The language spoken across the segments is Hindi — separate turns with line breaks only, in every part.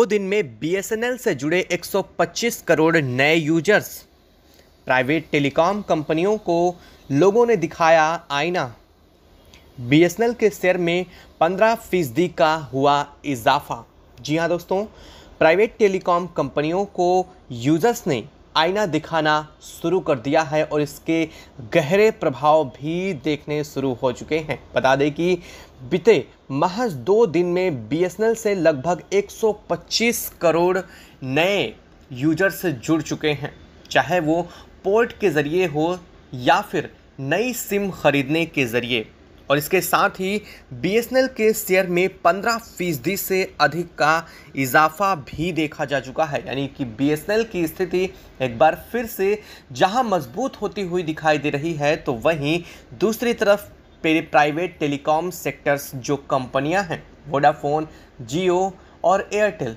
दिन में बीएसएनएल से जुड़े 125 करोड़ नए यूजर्स। प्राइवेट टेलीकॉम कंपनियों को लोगों ने दिखाया आईना। बीएसएनएल के शेयर में 15% का हुआ इजाफा। जी हाँ दोस्तों, प्राइवेट टेलीकॉम कंपनियों को यूजर्स ने आईना दिखाना शुरू कर दिया है और इसके गहरे प्रभाव भी देखने शुरू हो चुके हैं। बता दें कि बीते महज 2 दिन में बीएसएनएल से लगभग 125 करोड़ नए यूजर्स जुड़ चुके हैं, चाहे वो पोर्ट के ज़रिए हो या फिर नई सिम खरीदने के ज़रिए। और इसके साथ ही बीएसएनएल के शेयर में 15% से अधिक का इजाफा भी देखा जा चुका है। यानी कि बीएसएनएल की स्थिति एक बार फिर से जहां मजबूत होती हुई दिखाई दे रही है, तो वहीं दूसरी तरफ प्राइवेट टेलीकॉम सेक्टर्स जो कंपनियां हैं, वोडाफोन, जियो और एयरटेल,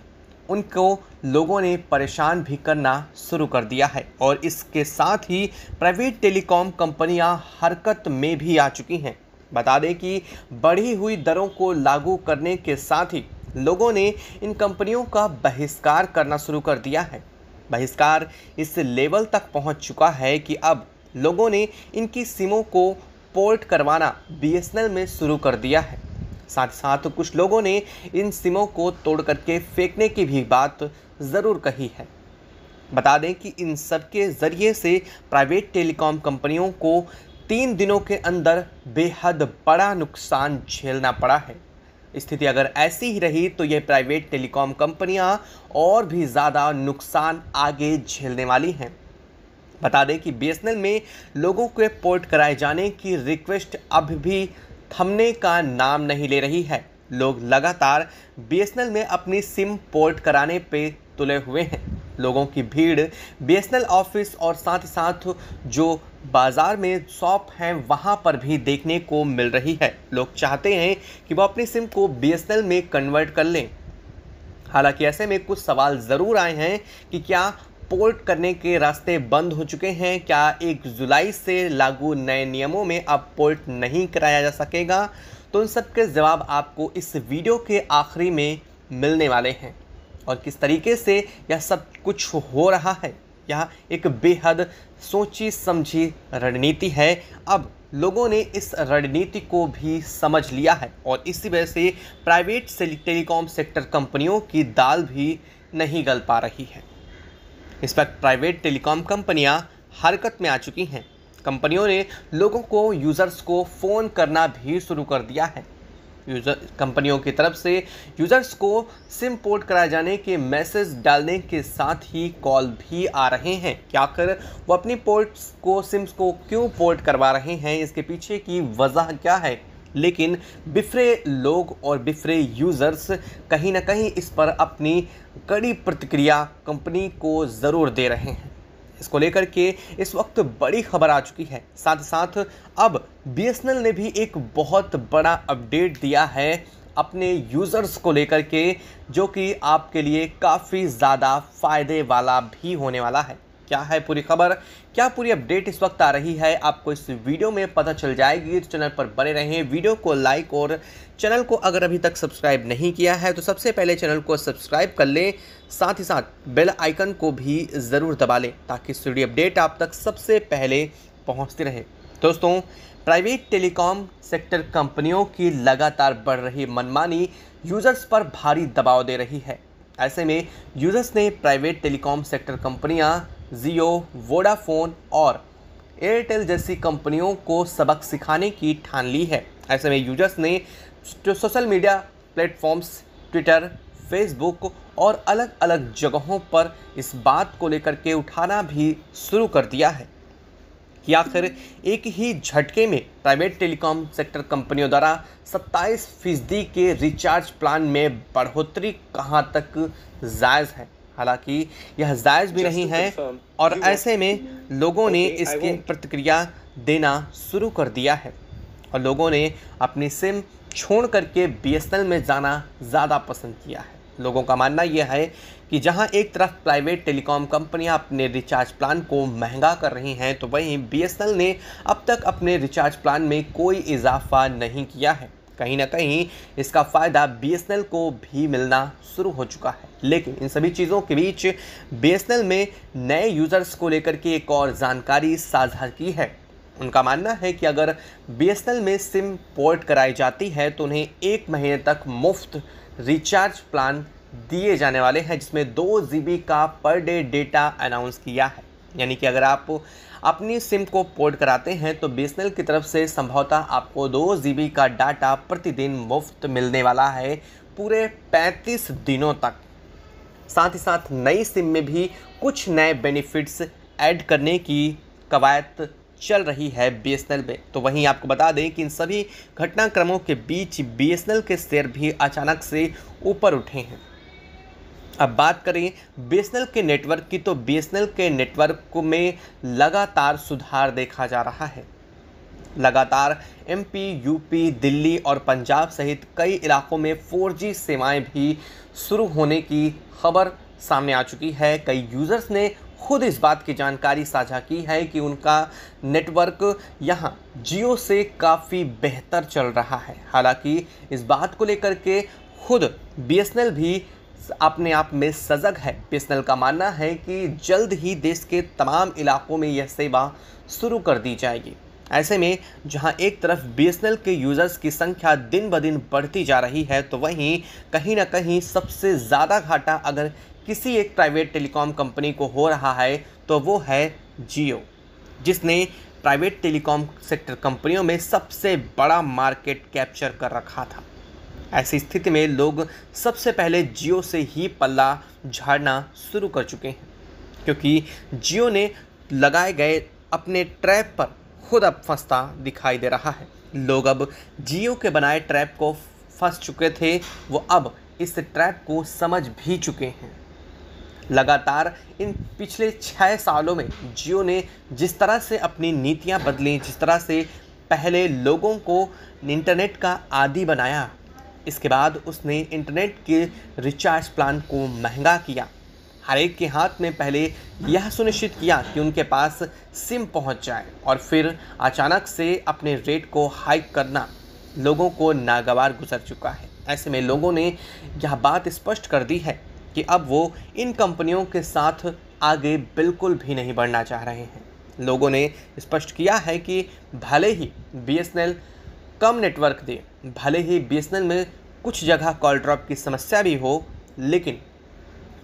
उनको लोगों ने परेशान भी करना शुरू कर दिया है। और इसके साथ ही प्राइवेट टेलीकॉम कंपनियां हरकत में भी आ चुकी हैं। बता दें कि बढ़ी हुई दरों को लागू करने के साथ ही लोगों ने इन कंपनियों का बहिष्कार करना शुरू कर दिया है। बहिष्कार इस लेवल तक पहुंच चुका है कि अब लोगों ने इनकी सिमों को पोर्ट करवाना बीएसएनएल में शुरू कर दिया है। साथ साथ कुछ लोगों ने इन सिमों को तोड़ करके फेंकने की भी बात ज़रूर कही है। बता दें कि इन सब के ज़रिए से प्राइवेट टेलीकॉम कंपनियों को 3 दिनों के अंदर बेहद बड़ा नुकसान झेलना पड़ा है। स्थिति अगर ऐसी ही रही तो ये प्राइवेट टेलीकॉम कंपनियां और भी ज़्यादा नुकसान आगे झेलने वाली हैं। बता दें कि बीएसएनएल में लोगों के पोर्ट कराए जाने की रिक्वेस्ट अब भी थमने का नाम नहीं ले रही है। लोग लगातार बीएसएनएल में अपनी सिम पोर्ट कराने पे तुले हुए हैं। लोगों की भीड़ बीएसएनएल ऑफिस और साथ ही साथ जो बाज़ार में शॉप हैं वहां पर भी देखने को मिल रही है। लोग चाहते हैं कि वो अपनी सिम को बीएसएनएल में कन्वर्ट कर लें। हालांकि ऐसे में कुछ सवाल ज़रूर आए हैं कि क्या पोर्ट करने के रास्ते बंद हो चुके हैं? क्या 1 जुलाई से लागू नए नियमों में अब पोर्ट नहीं कराया जा सकेगा? तो उन सब के जवाब आपको इस वीडियो के आखिरी में मिलने वाले हैं। और किस तरीके से यह सब कुछ हो रहा है, यह एक बेहद सोची समझी रणनीति है। अब लोगों ने इस रणनीति को भी समझ लिया है और इसी वजह से प्राइवेट टेलीकॉम सेक्टर कंपनियों की दाल भी नहीं गल पा रही है। इस वक्त प्राइवेट टेलीकॉम कंपनियां हरकत में आ चुकी हैं। कंपनियों ने लोगों को, यूज़र्स को फ़ोन करना भी शुरू कर दिया है। कंपनियों की तरफ से यूज़र्स को सिम पोर्ट कराए जाने के मैसेज डालने के साथ ही कॉल भी आ रहे हैं कि आखिर वो अपनी पोर्ट्स को, सिम्स को क्यों पोर्ट करवा रहे हैं, इसके पीछे की वजह क्या है। लेकिन बिफरे लोग और बिफरे यूज़र्स कहीं ना कहीं इस पर अपनी कड़ी प्रतिक्रिया कंपनी को ज़रूर दे रहे हैं। इसको लेकर के इस वक्त बड़ी खबर आ चुकी है। साथ ही साथ अब बीएसएनएल ने भी एक बहुत बड़ा अपडेट दिया है अपने यूज़र्स को लेकर के, जो कि आपके लिए काफ़ी ज़्यादा फ़ायदे वाला भी होने वाला है। क्या है पूरी खबर, क्या पूरी अपडेट इस वक्त आ रही है, आपको इस वीडियो में पता चल जाएगी। तो चैनल पर बने रहें, वीडियो को लाइक और चैनल को अगर अभी तक सब्सक्राइब नहीं किया है तो सबसे पहले चैनल को सब्सक्राइब कर लें। साथ ही साथ बेल आइकन को भी ज़रूर दबा लें ताकि पूरी अपडेट आप तक सबसे पहले पहुंचती रहे। दोस्तों, प्राइवेट टेलीकॉम सेक्टर कंपनियों की लगातार बढ़ रही मनमानी यूज़र्स पर भारी दबाव दे रही है। ऐसे में यूज़र्स ने प्राइवेट टेलीकॉम सेक्टर कंपनियां जियो, वोडाफोन और एयरटेल जैसी कंपनियों को सबक सिखाने की ठान ली है। ऐसे में यूजर्स ने social media platforms, Twitter, Facebook और अलग अलग जगहों पर इस बात को लेकर के उठाना भी शुरू कर दिया है कि आखिर एक ही झटके में प्राइवेट टेलीकॉम सेक्टर कंपनियों द्वारा 27% के रिचार्ज प्लान में बढ़ोतरी कहां तक जायज़ है। हालांकि यह जायज़ भी नहीं है और ऐसे में लोगों ने इसकी प्रतिक्रिया देना शुरू कर दिया है और लोगों ने अपनी सिम छोड़ करके बीएसएनएल में जाना ज़्यादा पसंद किया है। लोगों का मानना यह है कि जहां एक तरफ प्राइवेट टेलीकॉम कंपनियां अपने रिचार्ज प्लान को महंगा कर रही हैं, तो वहीं बीएसएनएल ने अब तक अपने रिचार्ज प्लान में कोई इजाफा नहीं किया है। कहीं ना कहीं इसका फ़ायदा BSNL को भी मिलना शुरू हो चुका है। लेकिन इन सभी चीज़ों के बीच BSNL में नए यूज़र्स को लेकर के एक और जानकारी साझा की है। उनका मानना है कि अगर BSNL में सिम पोर्ट कराई जाती है तो उन्हें 1 महीने तक मुफ्त रिचार्ज प्लान दिए जाने वाले हैं, जिसमें 2 GB का पर डे डेटा अनाउंस किया है। यानी कि अगर आप अपनी सिम को पोर्ट कराते हैं तो BSNL की तरफ से संभवतः आपको 2 GB का डाटा प्रतिदिन मुफ्त मिलने वाला है पूरे 35 दिनों तक। साथ ही साथ नई सिम में भी कुछ नए बेनिफिट्स ऐड करने की कवायद चल रही है BSNL में। तो वहीं आपको बता दें कि इन सभी घटनाक्रमों के बीच BSNL के शेयर भी अचानक से ऊपर उठे हैं। अब बात करें BSNL के नेटवर्क की, तो BSNL के नेटवर्क में लगातार सुधार देखा जा रहा है। लगातार MP, UP, दिल्ली और पंजाब सहित कई इलाकों में 4G सेवाएं भी शुरू होने की खबर सामने आ चुकी है। कई यूज़र्स ने खुद इस बात की जानकारी साझा की है कि उनका नेटवर्क यहां जियो से काफ़ी बेहतर चल रहा है। हालांकि इस बात को लेकर के खुद BSNL भी अपने आप में सजग है। BSNL का मानना है कि जल्द ही देश के तमाम इलाकों में यह सेवा शुरू कर दी जाएगी। ऐसे में जहां एक तरफ BSNL के यूज़र्स की संख्या दिन ब दिन बढ़ती जा रही है, तो वहीं कहीं ना कहीं सबसे ज़्यादा घाटा अगर किसी एक प्राइवेट टेलीकॉम कंपनी को हो रहा है तो वो है जियो, जिसने प्राइवेट टेलीकॉम सेक्टर कंपनियों में सबसे बड़ा मार्केट कैप्चर कर रखा था। ऐसी स्थिति में लोग सबसे पहले जियो से ही पल्ला झाड़ना शुरू कर चुके हैं, क्योंकि जियो ने लगाए गए अपने ट्रैप पर खुद अब फंसता दिखाई दे रहा है। लोग अब जियो के बनाए ट्रैप को फंस चुके थे, वो अब इस ट्रैप को समझ भी चुके हैं। लगातार इन पिछले 6 सालों में जियो ने जिस तरह से अपनी नीतियां बदली, जिस तरह से पहले लोगों को इंटरनेट का आदी बनाया, इसके बाद उसने इंटरनेट के रिचार्ज प्लान को महंगा किया। हर एक के हाथ में पहले यह सुनिश्चित किया कि उनके पास सिम पहुंच जाए और फिर अचानक से अपने रेट को हाइक करना लोगों को नागवार गुजर चुका है। ऐसे में लोगों ने यह बात स्पष्ट कर दी है कि अब वो इन कंपनियों के साथ आगे बिल्कुल भी नहीं बढ़ना चाह रहे हैं। लोगों ने स्पष्ट किया है कि भले ही BSNL कम नेटवर्क दे, भले ही BSNL में कुछ जगह कॉल ड्रॉप की समस्या भी हो, लेकिन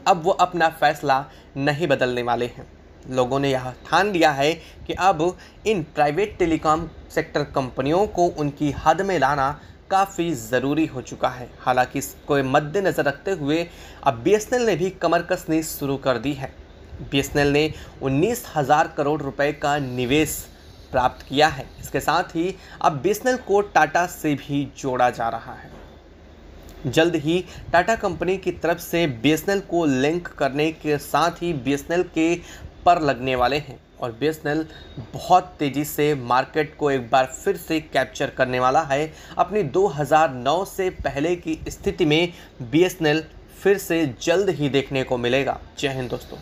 अब वो अपना फैसला नहीं बदलने वाले हैं। लोगों ने यह ठान लिया है कि अब इन प्राइवेट टेलीकॉम सेक्टर कंपनियों को उनकी हद में लाना काफ़ी ज़रूरी हो चुका है। हालांकि इसको मद्देनज़र रखते हुए अब BSNL ने भी कमर कसनी शुरू कर दी है। BSNL ने 19,000 करोड़ रुपए का निवेश प्राप्त किया है। इसके साथ ही अब BSNL को टाटा से भी जोड़ा जा रहा है। जल्द ही टाटा कंपनी की तरफ से BSNL को लिंक करने के साथ ही BSNL के पर लगने वाले हैं और BSNL बहुत तेज़ी से मार्केट को एक बार फिर से कैप्चर करने वाला है। अपनी 2009 से पहले की स्थिति में BSNL फिर से जल्द ही देखने को मिलेगा। जय हिंद दोस्तों।